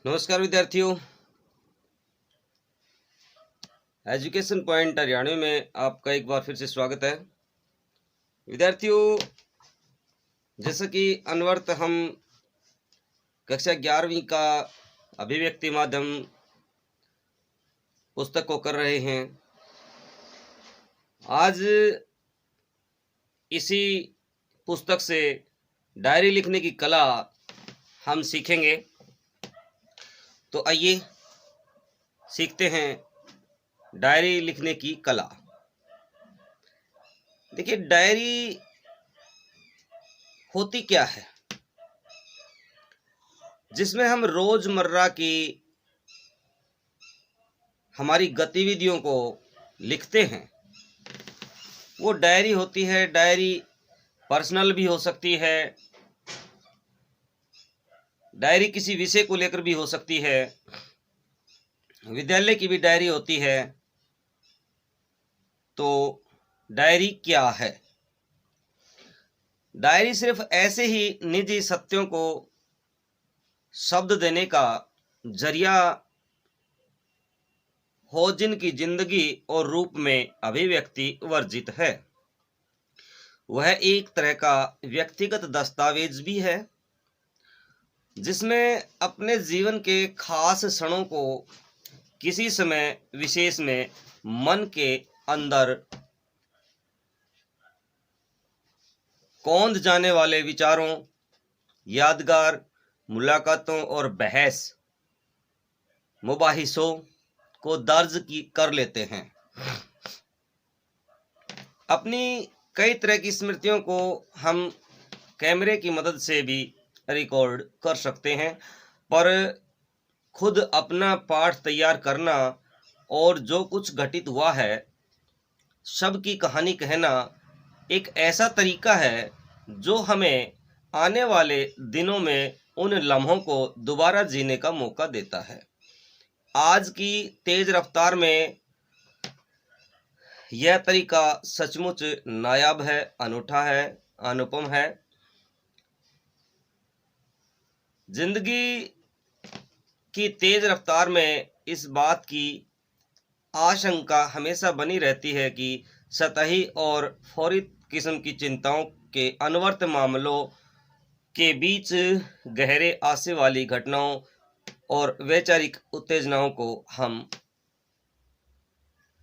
नमस्कार विद्यार्थियों, education point Haryanvi में आपका एक बार फिर से स्वागत है। विद्यार्थियों, जैसा कि अनवरत हम कक्षा 11वीं का अभिव्यक्ति माध्यम पुस्तक को कर रहे हैं। आज इसी पुस्तक से डायरी लिखने की कला हम सीखेंगे। तो आइए सीखते हैं डायरी लिखने की कला। देखिए, डायरी होती क्या है? जिसमें हम रोजमर्रा की हमारी गतिविधियों को लिखते हैं, वो डायरी होती है। डायरी पर्सनल भी हो सकती है, डायरी किसी विषय को लेकर भी हो सकती है, विद्यालय की भी डायरी होती है। तो डायरी क्या है? डायरी सिर्फ ऐसे ही निजी सत्यों को शब्द देने का जरिया हो जिनकी जिंदगी और रूप में अभिव्यक्ति वर्जित है। वह एक तरह का व्यक्तिगत दस्तावेज भी है, जिसमें अपने जीवन के खास क्षणों को किसी समय विशेष में मन के अंदर कौंध जाने वाले विचारों, यादगार मुलाकातों और बहस मुबाहिसों को दर्ज कर लेते हैं। अपनी कई तरह की स्मृतियों को हम कैमरे की मदद से भी रिकॉर्ड कर सकते हैं, पर खुद अपना पाठ तैयार करना और जो कुछ घटित हुआ है सबकी कहानी कहना एक ऐसा तरीका है जो हमें आने वाले दिनों में उन लम्हों को दोबारा जीने का मौका देता है। आज की तेज रफ्तार में यह तरीका सचमुच नायाब है, अनूठा है, अनुपम है। जिंदगी की तेज रफ्तार में इस बात की आशंका हमेशा बनी रहती है कि सतही और फौरी किस्म की चिंताओं के अनवर्त मामलों के बीच गहरे आशय वाली घटनाओं और वैचारिक उत्तेजनाओं को हम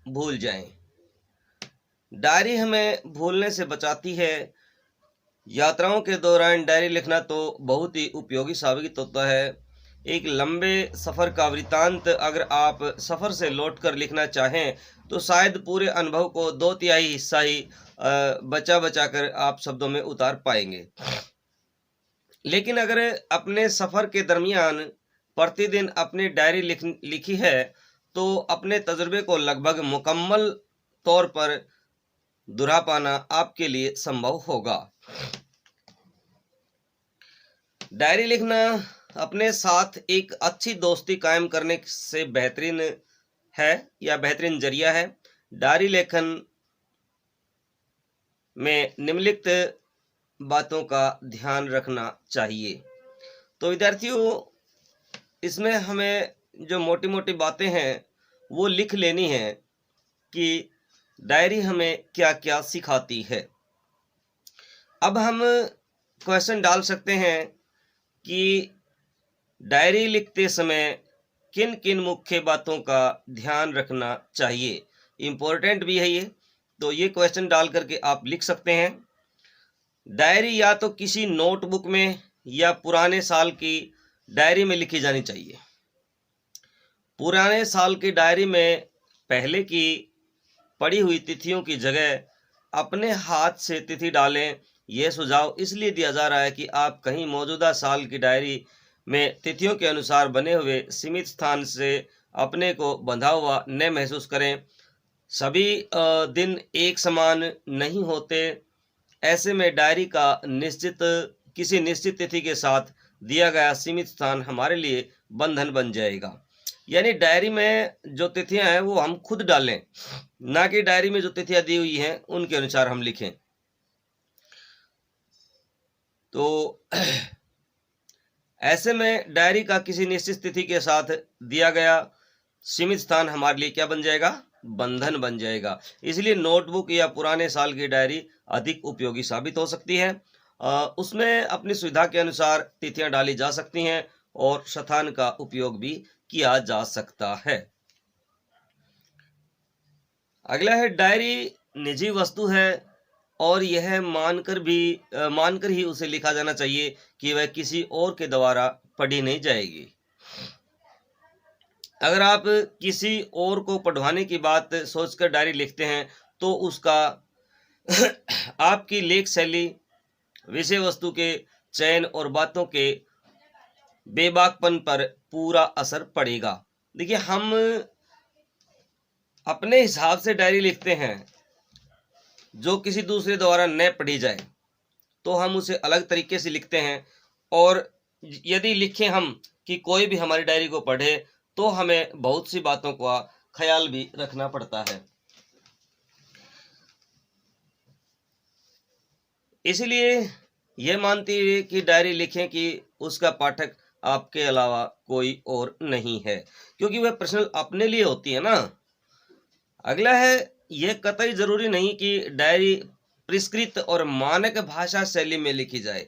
भूल जाएं। डायरी हमें भूलने से बचाती है। यात्राओं के दौरान डायरी लिखना तो बहुत ही उपयोगी साबित होता है। एक लंबे सफ़र का वृतांत अगर आप सफ़र से लौटकर लिखना चाहें तो शायद पूरे अनुभव को 2/3 हिस्सा ही बचा कर आप शब्दों में उतार पाएंगे। लेकिन अगर अपने सफ़र के दरमियान प्रतिदिन अपनी डायरी लिखी है तो अपने तजुर्बे को लगभग मुकम्मल तौर पर दोहरा पाना आपके लिए संभव होगा। डायरी लिखना अपने साथ एक अच्छी दोस्ती कायम करने से बेहतरीन है या बेहतरीन जरिया है। डायरी लेखन में निम्नलिखित बातों का ध्यान रखना चाहिए। तो विद्यार्थियों, इसमें हमें जो मोटी मोटी बातें हैं वो लिख लेनी है कि डायरी हमें क्या क्या सिखाती है। अब हम क्वेश्चन डाल सकते हैं कि डायरी लिखते समय किन किन मुख्य बातों का ध्यान रखना चाहिए। इम्पोर्टेंट भी है ये, तो ये क्वेश्चन डाल करके आप लिख सकते हैं। डायरी या तो किसी नोटबुक में या पुराने साल की डायरी में लिखी जानी चाहिए। पुराने साल की डायरी में पहले की पड़ी हुई तिथियों की जगह अपने हाथ से तिथि डालें। यह सुझाव इसलिए दिया जा रहा है कि आप कहीं मौजूदा साल की डायरी में तिथियों के अनुसार बने हुए सीमित स्थान से अपने को बंधा हुआ न महसूस करें। सभी दिन एक समान नहीं होते। ऐसे में डायरी का किसी निश्चित तिथि के साथ दिया गया सीमित स्थान हमारे लिए बंधन बन जाएगा। यानी डायरी में जो तिथियां हैं वो हम खुद डालें, ना कि डायरी में जो तिथियां दी हुई हैं उनके अनुसार हम लिखें। तो ऐसे में डायरी का किसी निश्चित तिथि के साथ दिया गया सीमित स्थान हमारे लिए क्या बन जाएगा? बंधन बन जाएगा। इसलिए नोटबुक या पुराने साल की डायरी अधिक उपयोगी साबित हो सकती है। उसमें अपनी सुविधा के अनुसार तिथियां डाली जा सकती हैं और स्थान का उपयोग भी किया जा सकता है। अगला है, डायरी निजी वस्तु है और यह मानकर ही उसे लिखा जाना चाहिए कि वह किसी और के द्वारा पढ़ी नहीं जाएगी। अगर आप किसी और को पढ़वाने की बात सोचकर डायरी लिखते हैं तो उसका आपकी लेख शैली, विषय वस्तु के चयन और बातों के बेबाकपन पर पूरा असर पड़ेगा। देखिए, हम अपने हिसाब से डायरी लिखते हैं जो किसी दूसरे द्वारा न पढ़ी जाए तो हम उसे अलग तरीके से लिखते हैं, और यदि लिखें हम कि कोई भी हमारी डायरी को पढ़े तो हमें बहुत सी बातों का ख्याल भी रखना पड़ता है। इसलिए यह मानते हुए कि डायरी लिखें कि उसका पाठक आपके अलावा कोई और नहीं है, क्योंकि वह पर्सनल अपने लिए होती है ना। अगला है, यह कतई जरूरी नहीं कि डायरी परिष्कृत और मानक भाषा शैली में लिखी जाए।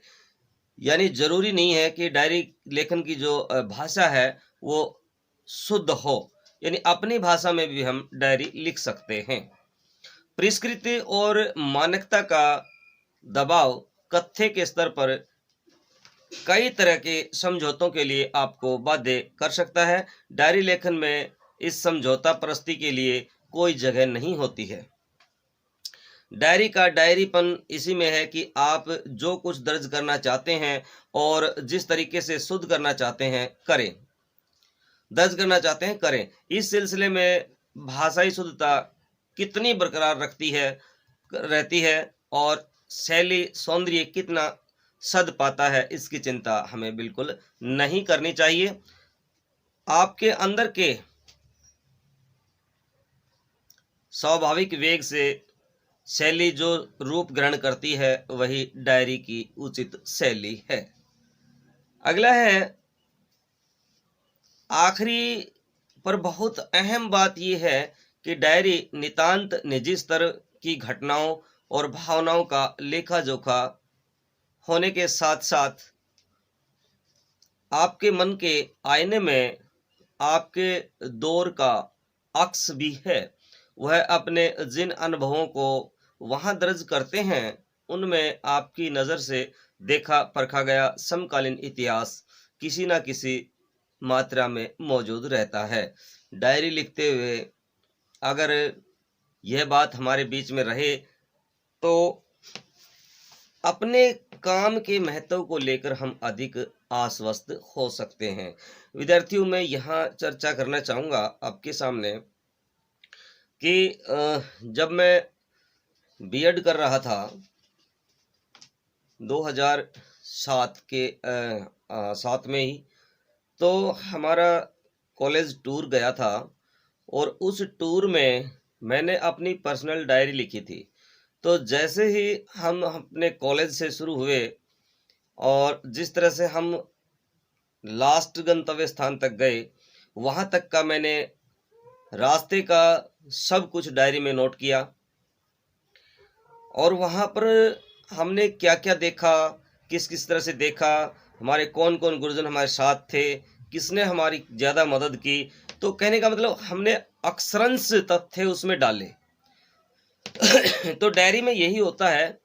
यानी जरूरी नहीं है कि डायरी लेखन की जो भाषा है वो शुद्ध हो, यानी अपनी भाषा में भी हम डायरी लिख सकते हैं। परिष्कृत और मानकता का दबाव कथ्य के स्तर पर कई तरह के समझौतों के लिए आपको बाध्य कर सकता है। डायरी लेखन में इस समझौता परस्ती के लिए कोई जगह नहीं होती है। डायरी का डायरीपन इसी में है कि आप जो कुछ दर्ज करना चाहते हैं और जिस तरीके से शुद्ध करना चाहते हैं करें, दर्ज करना चाहते हैं करें। इस सिलसिले में भाषाई शुद्धता कितनी बरकरार रहती है और शैली सौंदर्य कितना सद पाता है, इसकी चिंता हमें बिल्कुल नहीं करनी चाहिए। आपके अंदर के स्वाभाविक वेग से शैली जो रूप ग्रहण करती है वही डायरी की उचित शैली है। अगला है, आखिरी पर बहुत अहम बात यह है कि डायरी नितांत निजी स्तर की घटनाओं और भावनाओं का लेखा जोखा होने के साथ साथ आपके मन के आईने में आपके दौर का अक्स भी है। वह अपने जिन अनुभवों को वहां दर्ज करते हैं उनमें आपकी नज़र से देखा परखा गया समकालीन इतिहास किसी न किसी मात्रा में मौजूद रहता है। डायरी लिखते हुए अगर यह बात हमारे बीच में रहे तो अपने काम के महत्व को लेकर हम अधिक आश्वस्त हो सकते हैं। विद्यार्थियों, मैं यहाँ चर्चा करना चाहूँगा आपके सामने कि जब मैं बीएड कर रहा था 2007 के 7 में ही, तो हमारा कॉलेज टूर गया था और उस टूर में मैंने अपनी पर्सनल डायरी लिखी थी। तो जैसे ही हम अपने कॉलेज से शुरू हुए और जिस तरह से हम लास्ट गंतव्य स्थान तक गए, वहाँ तक का मैंने रास्ते का सब कुछ डायरी में नोट किया और वहाँ पर हमने क्या क्या देखा, किस किस तरह से देखा, हमारे कौन कौन गुरुजन हमारे साथ थे, किसने हमारी ज़्यादा मदद की। तो कहने का मतलब हमने अक्षरंश तथ्य उसमें डाले। तो डायरी में यही होता है,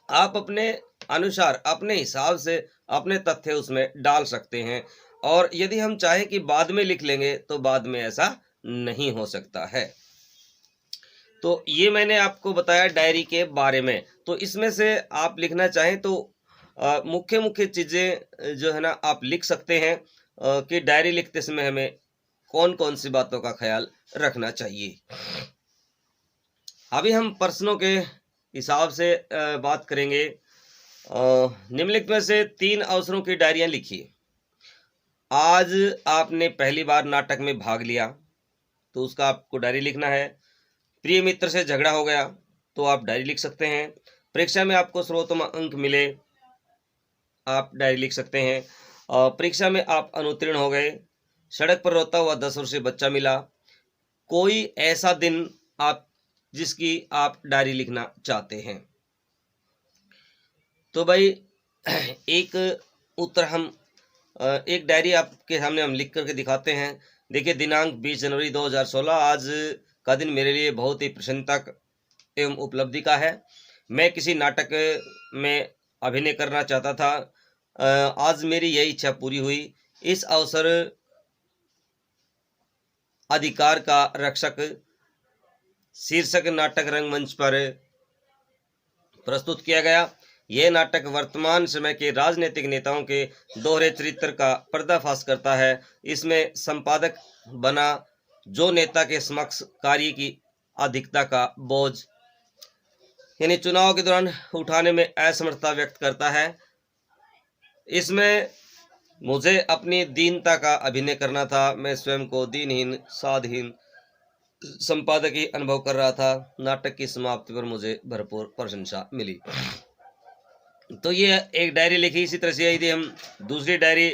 आप अपने अनुसार अपने हिसाब से अपने तथ्य उसमें डाल सकते हैं, और यदि हम चाहें कि बाद में लिख लेंगे तो बाद में ऐसा नहीं हो सकता है। तो ये मैंने आपको बताया डायरी के बारे में। तो इसमें से आप लिखना चाहें तो मुख्य मुख्य चीज़ें जो है ना आप लिख सकते हैं कि डायरी लिखते समय हमें कौन कौन सी बातों का ख्याल रखना चाहिए। अभी हम प्रश्नों के हिसाब से बात करेंगे। निम्नलिखित में से 3 अवसरों की डायरियां लिखिए। आज आपने पहली बार नाटक में भाग लिया तो उसका आपको डायरी लिखना है। प्रिय मित्र से झगड़ा हो गया तो आप डायरी लिख सकते हैं। परीक्षा में आपको सर्वोत्तम अंक मिले, आप डायरी लिख सकते हैं। परीक्षा में आप अनुत्तीर्ण हो गए, सड़क पर रोता हुआ 10 वर्षीय बच्चा मिला, कोई ऐसा दिन आप जिसकी आप डायरी लिखना चाहते हैं। तो भाई एक उत्तर हम एक डायरी आपके सामने हम लिख करके दिखाते हैं। देखिए, दिनांक 20 जनवरी 2016, आज का दिन मेरे लिए बहुत ही प्रसन्नता एवं उपलब्धि का है। मैं किसी नाटक में अभिनय करना चाहता था, आज मेरी यही इच्छा पूरी हुई। इस अवसर अधिकार का रक्षक शीर्षक नाटक रंगमंच पर प्रस्तुत किया गया। यह नाटक वर्तमान समय के राजनीतिक नेताओं के दोहरे चरित्र का पर्दाफाश करता है। इसमें संपादक बना जो नेता के समक्ष कार्य की अधिकता का बोझ यानी चुनाव के दौरान उठाने में असमर्थता व्यक्त करता है। इसमें मुझे अपनी दीनता का अभिनय करना था। मैं स्वयं को दीनहीन, साधहीन संपादक ही अनुभव कर रहा था। नाटक की समाप्ति पर मुझे भरपूर प्रशंसा मिली। तो ये एक डायरी लिखी। इसी तरह से यदि हम दूसरी डायरी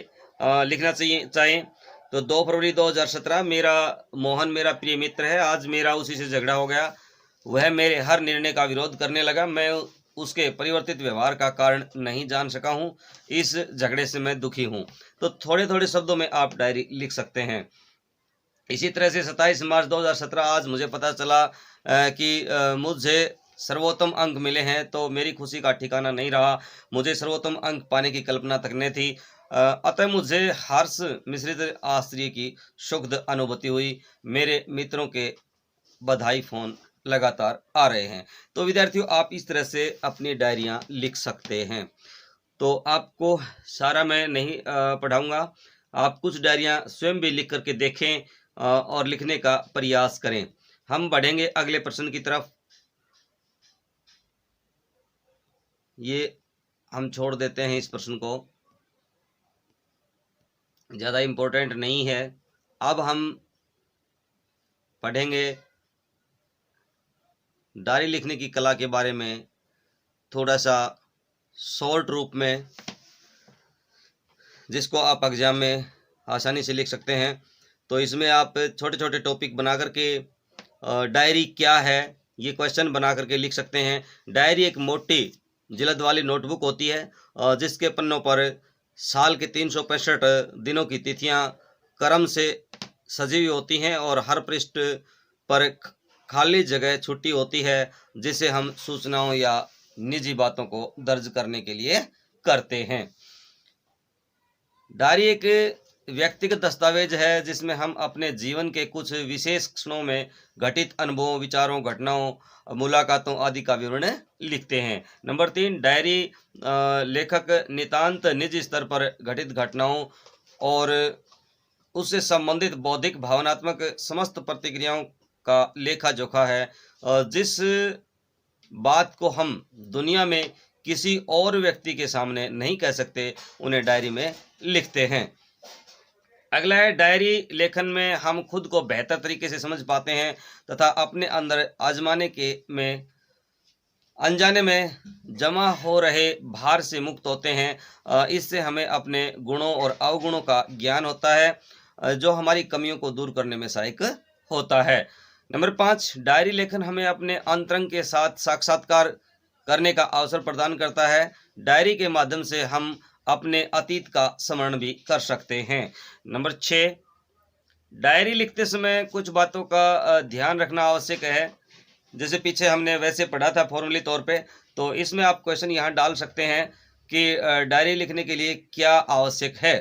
लिखना चाहें तो 2 फरवरी 2017, मेरा मोहन मेरा प्रिय मित्र है। आज मेरा उसी से झगड़ा हो गया। वह मेरे हर निर्णय का विरोध करने लगा। मैं उसके परिवर्तित व्यवहार का कारण नहीं जान सका हूँ। इस झगड़े से मैं दुखी हूँ। तो थोड़े थोड़े शब्दों में आप डायरी लिख सकते हैं। इसी तरह से 27 मार्च 2017, आज मुझे पता चला कि मुझे सर्वोत्तम अंक मिले हैं, तो मेरी खुशी का ठिकाना नहीं रहा। मुझे सर्वोत्तम अंक पाने की कल्पना तक नहीं थी। अतः मुझे हर्ष मिश्रित आश्चर्य की सुखद अनुभूति हुई। मेरे मित्रों के बधाई फोन लगातार आ रहे हैं। तो विद्यार्थियों, आप इस तरह से अपनी डायरियां लिख सकते हैं। तो आपको सारा मैं नहीं पढ़ाऊंगा। आप कुछ डायरियां स्वयं भी लिख करके देखें और लिखने का प्रयास करें। हम बढ़ेंगे अगले प्रश्न की तरफ। ये हम छोड़ देते हैं, इस प्रश्न को ज़्यादा इम्पोर्टेंट नहीं है। अब हम पढ़ेंगे डायरी लिखने की कला के बारे में, थोड़ा सा शॉर्ट रूप में, जिसको आप एग्जाम में आसानी से लिख सकते हैं। तो इसमें आप छोटे छोटे टॉपिक बना करके डायरी क्या है ये क्वेश्चन बना करके लिख सकते हैं। डायरी एक मोटी जिल्द वाली नोटबुक होती है जिसके पन्नों पर साल के 365 दिनों की तिथियां क्रम से सजी हुई होती हैं और हर पृष्ठ पर खाली जगह छुट्टी होती है, जिसे हम सूचनाओं या निजी बातों को दर्ज करने के लिए करते हैं। डायरी एक व्यक्तिगत दस्तावेज है जिसमें हम अपने जीवन के कुछ विशेष क्षणों में घटित अनुभवों, विचारों, घटनाओं, मुलाकातों आदि का विवरण लिखते हैं। नंबर 3, डायरी लेखक नितांत निजी स्तर पर घटित घटनाओं और उससे संबंधित बौद्धिक, भावनात्मक समस्त प्रतिक्रियाओं का लेखा जोखा है। जिस बात को हम दुनिया में किसी और व्यक्ति के सामने नहीं कह सकते, उन्हें डायरी में लिखते हैं। अगला है, डायरी लेखन में हम खुद को बेहतर तरीके से समझ पाते हैं तथा अपने अंदर आजमाने के में अनजाने में जमा हो रहे भार से मुक्त होते हैं। इससे हमें अपने गुणों और अवगुणों का ज्ञान होता है जो हमारी कमियों को दूर करने में सहायक होता है। नंबर 5, डायरी लेखन हमें अपने अंतरंग के साथ साक्षात्कार करने का अवसर प्रदान करता है। डायरी के माध्यम से हम अपने अतीत का स्मरण भी कर सकते हैं। नंबर 6, डायरी लिखते समय कुछ बातों का ध्यान रखना आवश्यक है। जैसे पीछे हमने वैसे पढ़ा था फॉर्मली तौर पे, तो इसमें आप क्वेश्चन यहाँ डाल सकते हैं कि डायरी लिखने के लिए क्या आवश्यक है,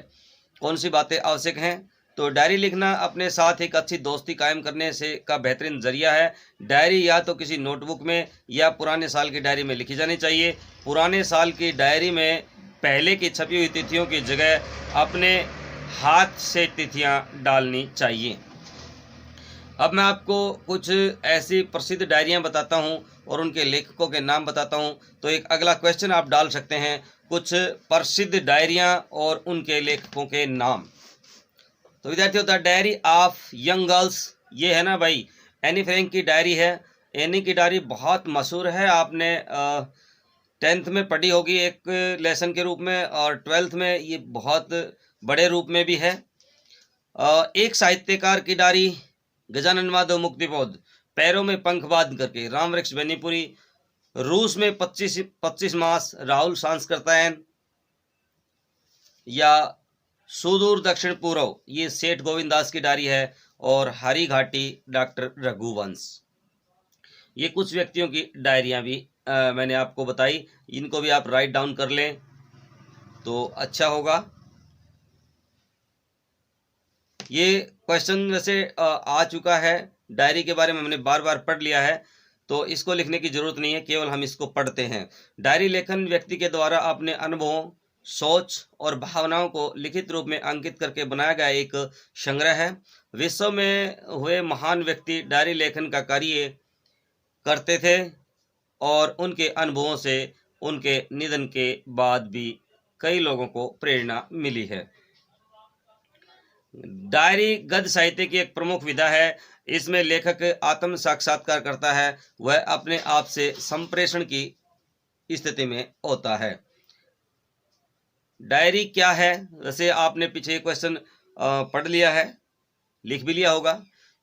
कौन सी बातें आवश्यक हैं। तो डायरी लिखना अपने साथ एक अच्छी दोस्ती कायम करने से का बेहतरीन जरिया है। डायरी या तो किसी नोटबुक में या पुराने साल की डायरी में लिखी जानी चाहिए। पुराने साल की डायरी में पहले की छपी हुई तिथियों की जगह अपने हाथ से तिथियां डालनी चाहिए। अब मैं आपको कुछ ऐसी प्रसिद्ध डायरियां बताता हूं और उनके लेखकों के नाम बताता हूं। तो एक अगला क्वेश्चन आप डाल सकते हैं, कुछ प्रसिद्ध डायरियां और उनके लेखकों के नाम। तो विद्यार्थियों, the diary of young girls, ये है ना भाई, एनी फ्रैंक की डायरी है। एनी की डायरी बहुत मशहूर है। आपने 10th में पढ़ी होगी एक लेसन के रूप में, और 12th में ये बहुत बड़े रूप में भी है। एक साहित्यकार की डायरी, गजानन माधव मुक्तिबोध, पैरों में पंख बांध करके, राम वृक्ष बेनीपुरी, रूस में 25 मास, राहुल सांस्कृतायन, या सुदूर दक्षिण पूर्व, ये सेठ गोविंद दास की डायरी है, और हरी घाटी डॉक्टर रघुवंश। ये कुछ व्यक्तियों की डायरियां भी मैंने आपको बताई, इनको भी आप राइट डाउन कर लें तो अच्छा होगा। ये क्वेश्चन वैसे आ चुका है, डायरी के बारे में हमने बार बार पढ़ लिया है, तो इसको लिखने की जरूरत नहीं है, केवल हम इसको पढ़ते हैं। डायरी लेखन व्यक्ति के द्वारा अपने अनुभवों, सोच और भावनाओं को लिखित रूप में अंकित करके बनाया गया एक संग्रह है। विश्व में हुए महान व्यक्ति डायरी लेखन का कार्य करते थे, और उनके अनुभवों से उनके निधन के बाद भी कई लोगों को प्रेरणा मिली है। डायरी गद्य साहित्य की एक प्रमुख विधा है। इसमें लेखक आत्म साक्षात्कार करता है, वह अपने आप से संप्रेषण की स्थिति में होता है। डायरी क्या है? वैसे आपने पीछे क्वेश्चन पढ़ लिया है, लिख भी लिया होगा।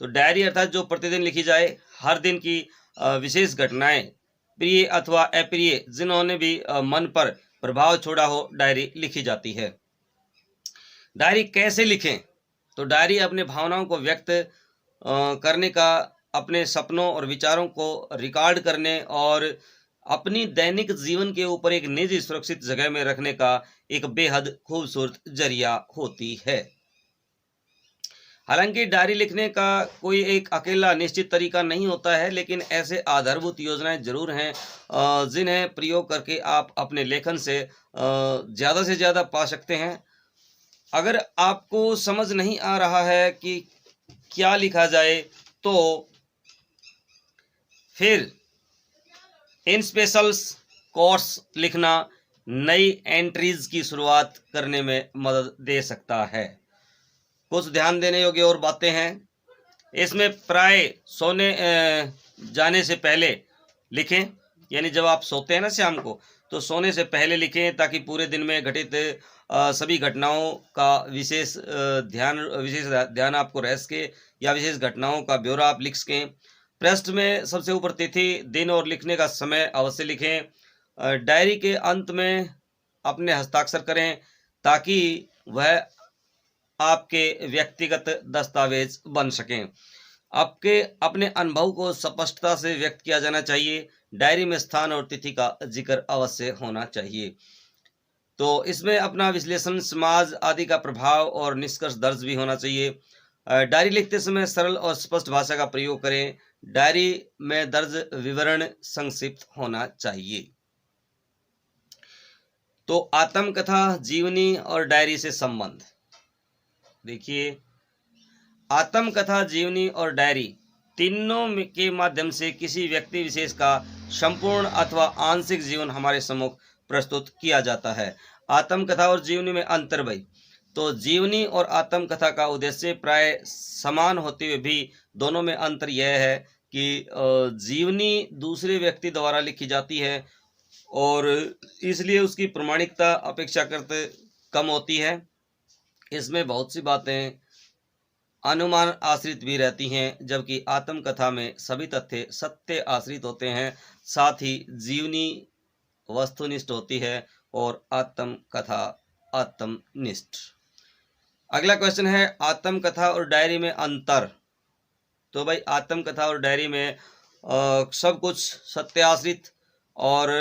तो डायरी अर्थात जो प्रतिदिन लिखी जाए, हर दिन की विशेष घटनाएं, प्रिय अथवा अप्रिय, जिन्होंने भी मन पर प्रभाव छोड़ा हो, डायरी लिखी जाती है। डायरी कैसे लिखें? तो डायरी अपने भावनाओं को व्यक्त करने का, अपने सपनों और विचारों को रिकॉर्ड करने और अपनी दैनिक जीवन के ऊपर एक निजी सुरक्षित जगह में रखने का एक बेहद खूबसूरत जरिया होती है। हालांकि डायरी लिखने का कोई एक अकेला निश्चित तरीका नहीं होता है, लेकिन ऐसे आधारभूत योजनाएं जरूर हैं जिन्हें प्रयोग करके आप अपने लेखन से ज़्यादा से ज़्यादा पा सकते हैं। अगर आपको समझ नहीं आ रहा है कि क्या लिखा जाए, तो फिर इन स्पेशल्स कोर्स लिखना नई एंट्रीज की शुरुआत करने में मदद दे सकता है। कुछ ध्यान देने योग्य और बातें हैं इसमें। प्राय सोने जाने से पहले लिखें, यानी जब आप सोते हैं ना शाम को, तो सोने से पहले लिखें, ताकि पूरे दिन में घटित सभी घटनाओं का विशेष ध्यान आपको रह सके, या विशेष घटनाओं का ब्यौरा आप लिख सकें। पृष्ठ में सबसे ऊपर तिथि, दिन और लिखने का समय अवश्य लिखें। डायरी के अंत में अपने हस्ताक्षर करें, ताकि वह आपके व्यक्तिगत दस्तावेज बन सकें। आपके अपने अनुभव को स्पष्टता से व्यक्त किया जाना चाहिए। डायरी में स्थान और तिथि का जिक्र अवश्य होना चाहिए। तो इसमें अपना विश्लेषण, समाज आदि का प्रभाव और निष्कर्ष दर्ज भी होना चाहिए। डायरी लिखते समय सरल और स्पष्ट भाषा का प्रयोग करें। डायरी में दर्ज विवरण संक्षिप्त होना चाहिए। तो आत्मकथा, जीवनी और डायरी से संबंध देखिए। आत्मकथा, जीवनी और डायरी तीनों के माध्यम से किसी व्यक्ति विशेष का संपूर्ण अथवा आंशिक जीवन हमारे सम्मुख प्रस्तुत किया जाता है। आत्मकथा और जीवनी में अंतर भाई, तो जीवनी और आत्मकथा का उद्देश्य प्राय समान होते हुए भी दोनों में अंतर यह है कि जीवनी दूसरे व्यक्ति द्वारा लिखी जाती है, और इसलिए उसकी प्रामाणिकता अपेक्षाकृत कम होती है। इसमें बहुत सी बातें अनुमान आश्रित भी रहती हैं, जबकि आत्मकथा में सभी तथ्य सत्य आश्रित होते हैं। साथ ही जीवनी वस्तुनिष्ठ होती है और आत्मकथा आत्मनिष्ठ। अगला क्वेश्चन है, आत्मकथा और डायरी में अंतर। तो भाई आत्मकथा और डायरी में सब कुछ सत्य आश्रित और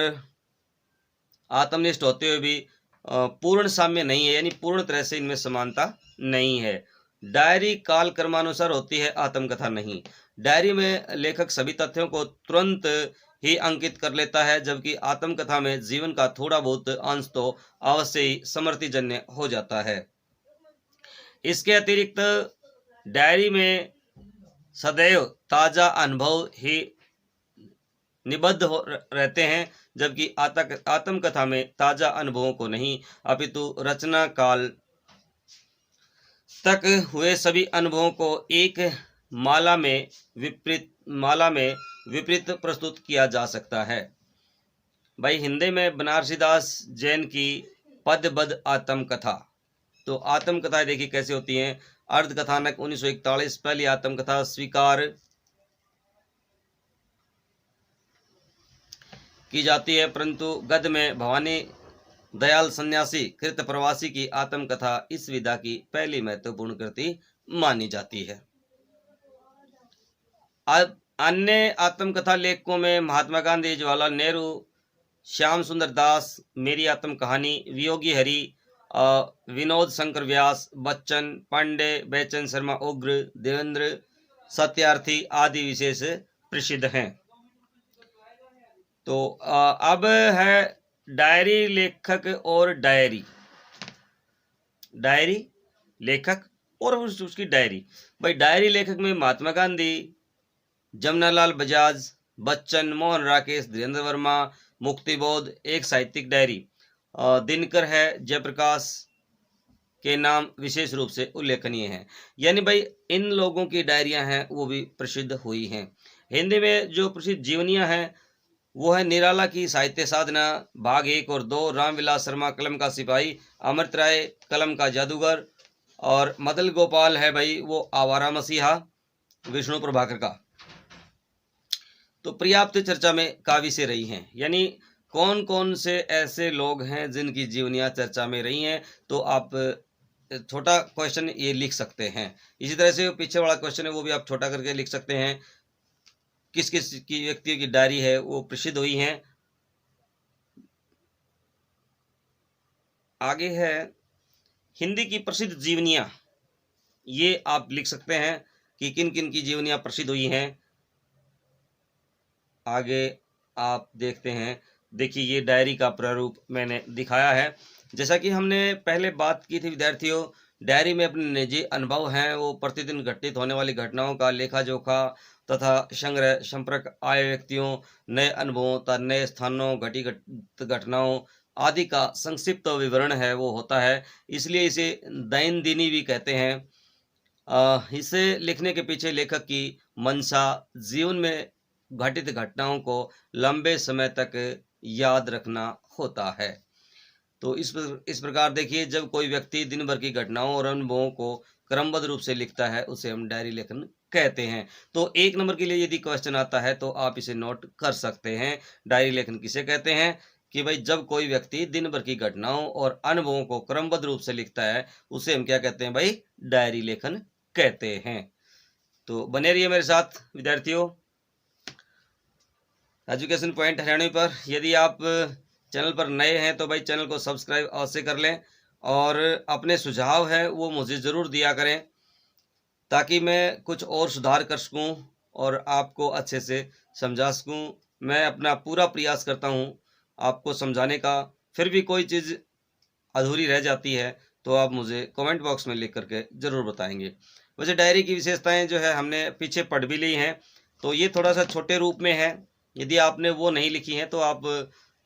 आत्मनिष्ठ होते हुए भी पूर्ण साम्य नहीं है, यानी पूर्ण तरह से इनमें समानता नहीं है। डायरी काल क्रमानुसार होती है, आत्मकथा नहीं। डायरी में लेखक सभी तथ्यों को तुरंत ही अंकित कर लेता है, जबकि आत्मकथा में जीवन का थोड़ा बहुत अंश तो अवश्य ही स्मृतिजन्य हो जाता है। इसके अतिरिक्त डायरी में सदैव ताजा अनुभव ही निबद्ध रहते हैं, जबकि आत्मकथा में ताजा अनुभवों को नहीं, अपितु रचना काल तक हुए सभी अनुभवों को एक माला में विपरीत प्रस्तुत किया जा सकता है। भाई हिंदी में बनारसीदास जैन की पदबद्ध आत्मकथा। तो आत्मकथा देखिए कैसे होती हैं। अर्धकथानक 1941 पहली आत्मकथा स्वीकार की जाती है, परंतु गद्य में भवानी दयाल सन्यासी कृत प्रवासी की आत्मकथा इस विधा की पहली महत्वपूर्ण कृति मानी जाती है। अब अन्य आत्मकथा लेखकों में महात्मा गांधी, जवाहरलाल नेहरू, श्याम सुंदर दास, मेरी आत्म कहानी, वियोगी हरि, विनोद शंकर व्यास, बच्चन, पांडे, बेचन शर्मा उग्र, देवेंद्र सत्यार्थी आदि विशेष प्रसिद्ध हैं। तो अब है डायरी लेखक और डायरी लेखक और उसकी डायरी। भाई डायरी लेखक में महात्मा गांधी, जमनालाल बजाज, बच्चन, मोहन राकेश, धीरेन्द्र वर्मा, मुक्तिबोध एक साहित्यिक डायरी। दिनकर है, जयप्रकाश के नाम विशेष रूप से उल्लेखनीय हैं। यानी भाई इन लोगों की डायरियां हैं वो भी प्रसिद्ध हुई हैं। हिंदी में जो प्रसिद्ध जीवनियां हैं वो है निराला की साहित्य साधना भाग 1 और 2, रामविलास शर्मा कलम का सिपाही, अमृत राय कलम का जादूगर, और मदन गोपाल है भाई वो आवारा मसीहा विष्णु प्रभाकर का। तो पर्याप्त चर्चा में काव्य से रही हैं। यानी कौन कौन से ऐसे लोग हैं जिनकी जीवनियां चर्चा में रही हैं। तो आप छोटा क्वेश्चन ये लिख सकते हैं। इसी तरह से पीछे वाला क्वेश्चन है वो भी आप छोटा करके लिख सकते हैं। किस किस की व्यक्तियों की डायरी है वो प्रसिद्ध हुई हैं। आगे है हिंदी की प्रसिद्ध जीवनियां, ये आप लिख सकते हैं कि किन किन की जीवनियां प्रसिद्ध हुई हैं। आगे आप देखते हैं, देखिए ये डायरी का प्रारूप मैंने दिखाया है। जैसा कि हमने पहले बात की थी विद्यार्थियों, डायरी में अपने निजी अनुभव हैं वो प्रतिदिन घटित होने वाली घटनाओं का लेखा जोखा तथा संग्रह, संपर्क आए व्यक्तियों, नए अनुभवों तथा नए स्थानों, घटित घटनाओं आदि का संक्षिप्त विवरण है वो होता है। इसलिए इसे दैनंदिनी भी कहते हैं। इसे लिखने के पीछे लेखक की मंशा जीवन में घटित घटनाओं को लंबे समय तक याद रखना होता है। तो इस प्रकार देखिए, जब कोई व्यक्ति दिन भर की घटनाओं और अनुभवों को क्रमबद्ध रूप से लिखता है उसे हम डायरी लेखन कहते हैं। तो 1 नंबर के लिए यदि क्वेश्चन आता है तो आप इसे नोट कर सकते हैं। डायरी लेखन किसे कहते हैं कि भाई जब कोई व्यक्ति दिन भर की घटनाओं और अनुभवों को क्रमबद्ध रूप से लिखता है उसे हम क्या कहते हैं भाई, डायरी लेखन कहते हैं। तो बने रहिए मेरे साथ विद्यार्थियों एजुकेशन पॉइंट हरियाणवी पर। यदि आप चैनल पर नए हैं तो भाई चैनल को सब्सक्राइब अवश्य कर लें और अपने सुझाव है वो मुझे ज़रूर दिया करें ताकि मैं कुछ और सुधार कर सकूं और आपको अच्छे से समझा सकूं। मैं अपना पूरा प्रयास करता हूं आपको समझाने का, फिर भी कोई चीज़ अधूरी रह जाती है तो आप मुझे कमेंट बॉक्स में लिख करके ज़रूर बताएंगे। वैसे डायरी की विशेषताएं जो है हमने पीछे पढ़ भी ली हैं, तो ये थोड़ा सा छोटे रूप में है। यदि आपने वो नहीं लिखी हैं तो आप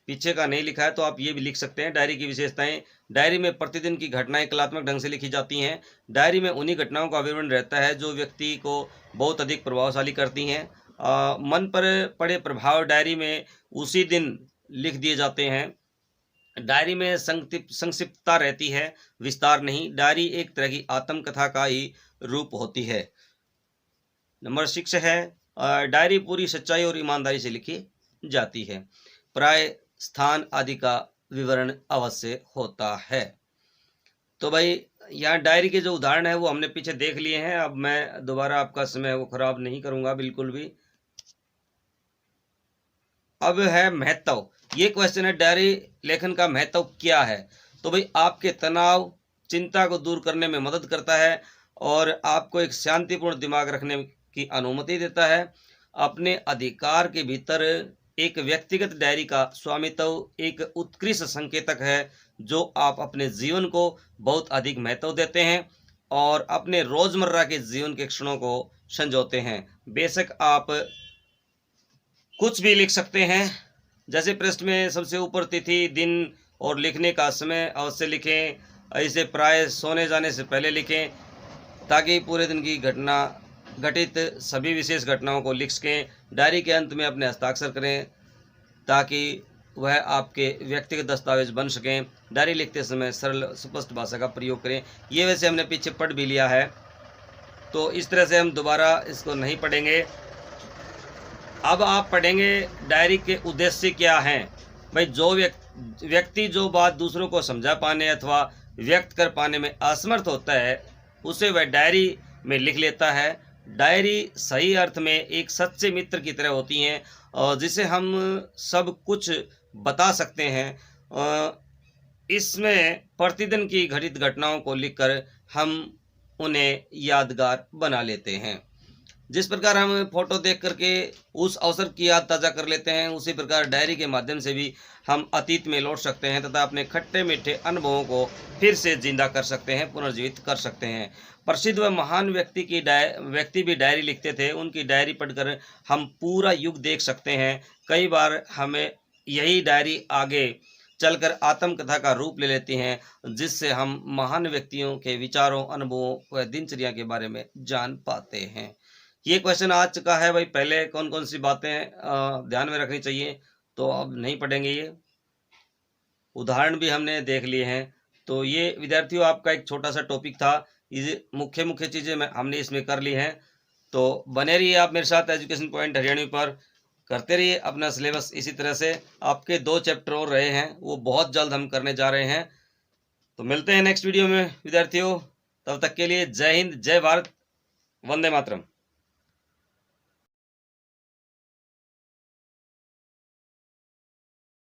पीछे का नहीं लिखा है तो आप ये भी लिख सकते हैं। डायरी की विशेषताएं, डायरी में प्रतिदिन की घटनाएं कलात्मक ढंग से लिखी जाती हैं। डायरी में उन्हीं घटनाओं का विवरण रहता है जो व्यक्ति को बहुत अधिक प्रभावशाली करती हैं। मन पर पड़े प्रभाव डायरी में उसी दिन लिख दिए जाते हैं। डायरी में संक्षिप्तता रहती है, विस्तार नहीं। डायरी एक तरह की आत्मकथा का ही रूप होती है। नंबर 6 है डायरी पूरी सच्चाई और ईमानदारी से लिखी जाती है। प्राय स्थान आदि का विवरण अवश्य होता है। तो भाई यहाँ डायरी के जो उदाहरण है वो हमने पीछे देख लिए हैं। अब मैं दोबारा आपका समय वो खराब नहीं करूंगा बिल्कुल भी। अब है महत्व, ये क्वेश्चन है डायरी लेखन का महत्व क्या है। तो भाई आपके तनाव चिंता को दूर करने में मदद करता है और आपको एक शांतिपूर्ण दिमाग रखने की अनुमति देता है। अपने अधिकार के भीतर एक व्यक्तिगत डायरी का स्वामित्व एक उत्कृष्ट संकेतक है जो आप अपने जीवन को बहुत अधिक महत्व देते हैं और अपने रोजमर्रा के जीवन के क्षणों को संजोते हैं। बेशक आप कुछ भी लिख सकते हैं, जैसे पृष्ठ में सबसे ऊपर तिथि, दिन और लिखने का समय अवश्य लिखें। इसे प्राय सोने जाने से पहले लिखें ताकि पूरे दिन की घटित सभी विशेष घटनाओं को लिख सकें। डायरी के अंत में अपने हस्ताक्षर करें ताकि वह आपके व्यक्तिगत दस्तावेज बन सकें। डायरी लिखते समय सरल स्पष्ट भाषा का प्रयोग करें। ये वैसे हमने पीछे पढ़ भी लिया है, तो इस तरह से हम दोबारा इसको नहीं पढ़ेंगे। अब आप पढ़ेंगे डायरी के उद्देश्य क्या हैं। भाई, जो व्यक्ति जो बात दूसरों को समझा पाने अथवा व्यक्त कर पाने में असमर्थ होता है, उसे वह डायरी में लिख लेता है। डायरी सही अर्थ में एक सच्चे मित्र की तरह होती हैं, और जिसे हम सब कुछ बता सकते हैं। इसमें प्रतिदिन की घटित घटनाओं को लिखकर हम उन्हें यादगार बना लेते हैं। जिस प्रकार हम फोटो देख करके उस अवसर की याद ताज़ा कर लेते हैं, उसी प्रकार डायरी के माध्यम से भी हम अतीत में लौट सकते हैं तथा अपने खट्टे मीठे अनुभवों को फिर से जिंदा कर सकते हैं, पुनर्जीवित कर सकते हैं। प्रसिद्ध व महान व्यक्ति भी डायरी लिखते थे। उनकी डायरी पढ़कर हम पूरा युग देख सकते हैं। कई बार हमें यही डायरी आगे चलकर आत्मकथा का रूप ले लेती हैं, जिससे हम महान व्यक्तियों के विचारों, अनुभवों व दिनचर्या के बारे में जान पाते हैं। ये क्वेश्चन आ चुका है भाई, पहले कौन कौन सी बातें ध्यान में रखनी चाहिए, तो अब नहीं पढ़ेंगे। ये उदाहरण भी हमने देख लिए हैं। तो ये विद्यार्थियों आपका एक छोटा सा टॉपिक था। ये मुख्य चीज़ें हमने इसमें कर ली हैं। तो बने रहिए आप मेरे साथ एजुकेशन पॉइंट हरियाणवी पर, करते रहिए अपना सिलेबस। इसी तरह से आपके 2 चैप्टर और रहे हैं, वो बहुत जल्द हम करने जा रहे हैं। तो मिलते हैं नेक्स्ट वीडियो में विद्यार्थियों। तब तक के लिए जय हिंद, जय भारत, वंदे मातरम।